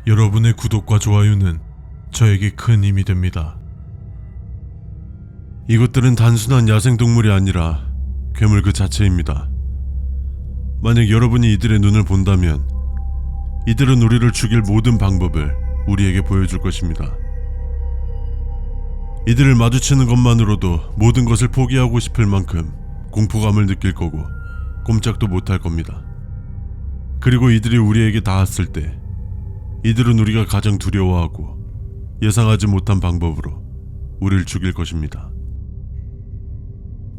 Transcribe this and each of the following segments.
여러분의 구독과 좋아요는 저에게 큰 힘이 됩니다. 이것들은 단순한 야생동물이 아니라 괴물 그 자체입니다. 만약 여러분이 이들의 눈을 본다면 이들은 우리를 죽일 모든 방법을 우리에게 보여줄 것입니다. 이들을 마주치는 것만으로도 모든 것을 포기하고 싶을 만큼 공포감을 느낄 거고 꼼짝도 못할 겁니다. 그리고 이들이 우리에게 닿았을 때 이들은 우리가 가장 두려워하고 예상하지 못한 방법으로 우리를 죽일 것입니다.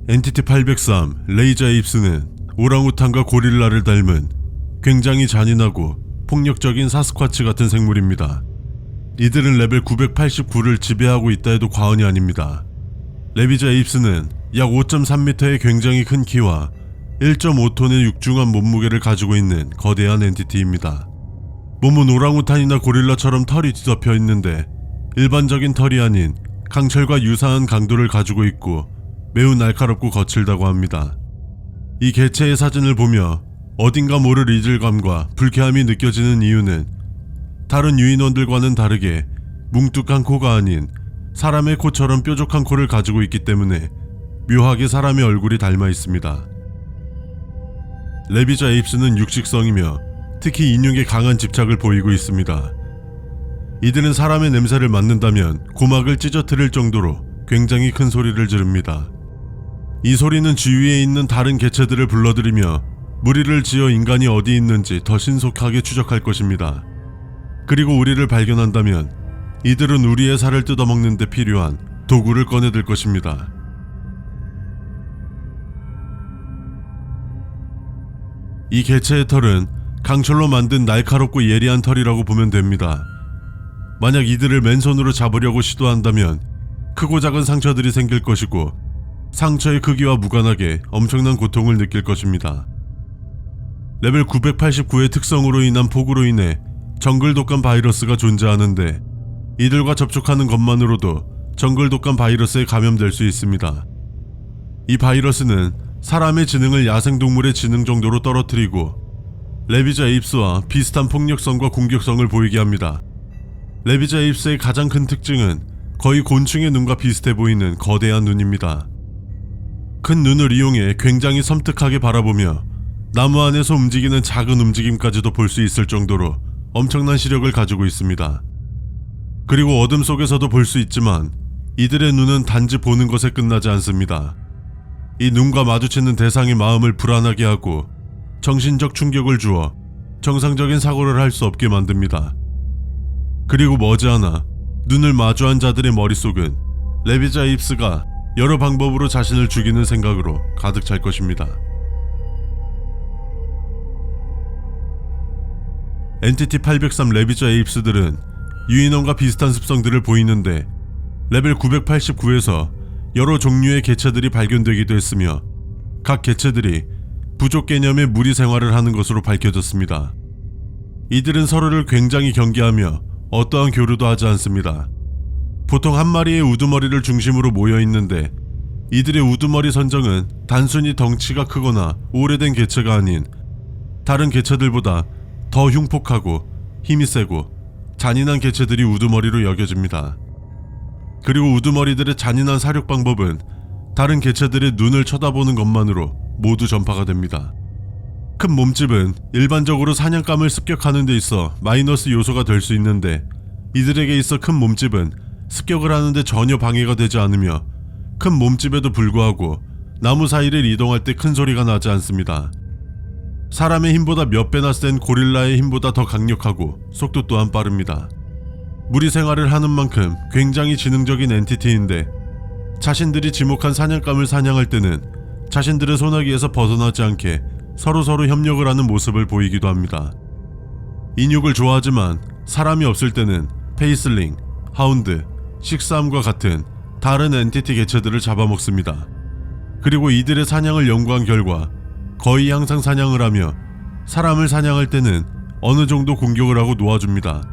엔티티 803 레이저 에이프스는 오랑우탄과 고릴라를 닮은 굉장히 잔인하고 폭력적인 사스쿼치 같은 생물입니다. 이들은 레벨 989를 지배하고 있다 해도 과언이 아닙니다. 레이저 에이프스는 약 5.3m의 굉장히 큰 키와 1.5톤의 육중한 몸무게를 가지고 있는 거대한 엔티티입니다. 몸은 오랑우탄이나 고릴라처럼 털이 뒤덮여 있는데 일반적인 털이 아닌 강철과 유사한 강도를 가지고 있고 매우 날카롭고 거칠다고 합니다. 이 개체의 사진을 보며 어딘가 모를 이질감과 불쾌함이 느껴지는 이유는 다른 유인원들과는 다르게 뭉뚝한 코가 아닌 사람의 코처럼 뾰족한 코를 가지고 있기 때문에 묘하게 사람의 얼굴이 닮아 있습니다. 레이저 에이프스는 육식성이며 특히 인육에 강한 집착을 보이고 있습니다. 이들은 사람의 냄새를 맡는다면 고막을 찢어뜨릴 정도로 굉장히 큰 소리를 지릅니다. 이 소리는 주위에 있는 다른 개체들을 불러들이며 무리를 지어 인간이 어디 있는지 더 신속하게 추적할 것입니다. 그리고 우리를 발견한다면 이들은 우리의 살을 뜯어먹는 데 필요한 도구를 꺼내들 것입니다. 이 개체의 털은 강철로 만든 날카롭고 예리한 털이라고 보면 됩니다. 만약 이들을 맨손으로 잡으려고 시도한다면 크고 작은 상처들이 생길 것이고 상처의 크기와 무관하게 엄청난 고통을 느낄 것입니다. 레벨 989의 특성으로 인한 폭우로 인해 정글 독감 바이러스가 존재하는데 이들과 접촉하는 것만으로도 정글 독감 바이러스에 감염될 수 있습니다. 이 바이러스는 사람의 지능을 야생동물의 지능 정도로 떨어뜨리고 레이저 에이프스와 비슷한 폭력성과 공격성을 보이게 합니다. 레이저 에이프스의 가장 큰 특징은 거의 곤충의 눈과 비슷해 보이는 거대한 눈입니다. 큰 눈을 이용해 굉장히 섬뜩하게 바라보며 나무 안에서 움직이는 작은 움직임까지도 볼 수 있을 정도로 엄청난 시력을 가지고 있습니다. 그리고 어둠 속에서도 볼 수 있지만 이들의 눈은 단지 보는 것에 끝나지 않습니다. 이 눈과 마주치는 대상의 마음을 불안하게 하고 정신적 충격을 주어 정상적인 사고를 할 수 없게 만듭니다. 그리고 머지않아 눈을 마주한 자들의 머릿속은 레이저 에이프스가 여러 방법으로 자신을 죽이는 생각으로 가득 찰 것입니다. 엔티티 803 레이저 에이프스들은 유인원과 비슷한 습성들을 보이는데 레벨 989에서 여러 종류의 개체들이 발견되기도 했으며 각 개체들이 부족 개념의 무리 생활을 하는 것으로 밝혀졌습니다. 이들은 서로를 굉장히 경계하며 어떠한 교류도 하지 않습니다. 보통 한 마리의 우두머리를 중심으로 모여 있는데 이들의 우두머리 선정은 단순히 덩치가 크거나 오래된 개체가 아닌 다른 개체들보다 더 흉폭하고 힘이 세고 잔인한 개체들이 우두머리로 여겨집니다. 그리고 우두머리들의 잔인한 사육 방법은 다른 개체들의 눈을 쳐다보는 것만으로 모두 전파가 됩니다. 큰 몸집은 일반적으로 사냥감을 습격하는 데 있어 마이너스 요소가 될 수 있는데 이들에게 있어 큰 몸집은 습격을 하는데 전혀 방해가 되지 않으며 큰 몸집에도 불구하고 나무 사이를 이동할 때 큰 소리가 나지 않습니다. 사람의 힘보다 몇 배나 센 고릴라의 힘보다 더 강력하고 속도 또한 빠릅니다. 무리 생활을 하는 만큼 굉장히 지능적인 엔티티인데 자신들이 지목한 사냥감을 사냥할 때는 자신들의 소나기에서 벗어나지 않게 서로서로 협력을 하는 모습을 보이기도 합니다. 인육을 좋아하지만 사람이 없을 때는 페이슬링, 하운드, 식사함과 같은 다른 엔티티 개체들을 잡아먹습니다. 그리고 이들의 사냥을 연구한 결과 거의 항상 사냥을 하며 사람을 사냥할 때는 어느 정도 공격을 하고 놓아줍니다.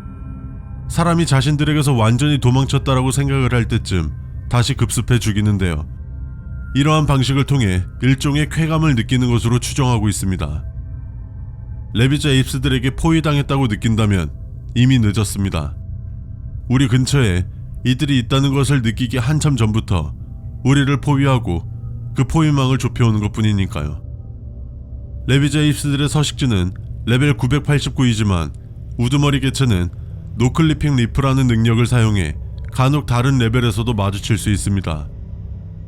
사람이 자신들에게서 완전히 도망쳤다라고 생각을 할 때쯤 다시 급습해 죽이는데요. 이러한 방식을 통해 일종의 쾌감을 느끼는 것으로 추정하고 있습니다. 레이저 에이프스들에게 포위당했다고 느낀다면 이미 늦었습니다. 우리 근처에 이들이 있다는 것을 느끼기 한참 전부터 우리를 포위하고 그 포위망을 좁혀오는 것 뿐이니까요. 레비자 에이프스들의 서식지는 레벨 989이지만 우두머리 개체는 노클리핑 리프라는 능력을 사용해 간혹 다른 레벨에서도 마주칠 수 있습니다.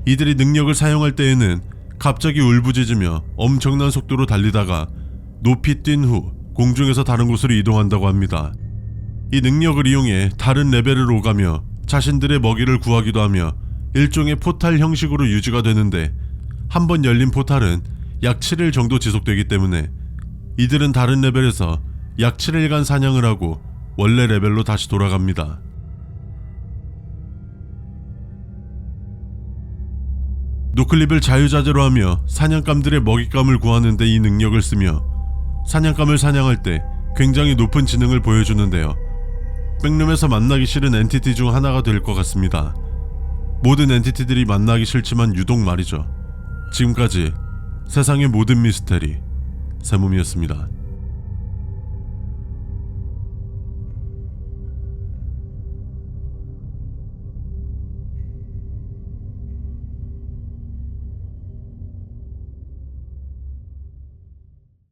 이들이 능력을 사용할 때에는 갑자기 울부짖으며 엄청난 속도로 달리다가 높이 뛴 후 공중에서 다른 곳으로 이동한다고 합니다. 이 능력을 이용해 다른 레벨을 오가며 자신들의 먹이를 구하기도 하며 일종의 포탈 형식으로 유지가 되는데, 한 번 열린 포탈은 약 7일 정도 지속되기 때문에 이들은 다른 레벨에서 약 7일간 사냥을 하고 원래 레벨로 다시 돌아갑니다. 노클립을 자유자재로 하며 사냥감들의 먹잇감을 구하는데 이 능력을 쓰며 사냥감을 사냥할 때 굉장히 높은 지능을 보여주는데요. 백룸에서 만나기 싫은 엔티티 중 하나가 될 것 같습니다. 모든 엔티티들이 만나기 싫지만 유독 말이죠. 지금까지 세상의 모든 미스테리 세몸이었습니다.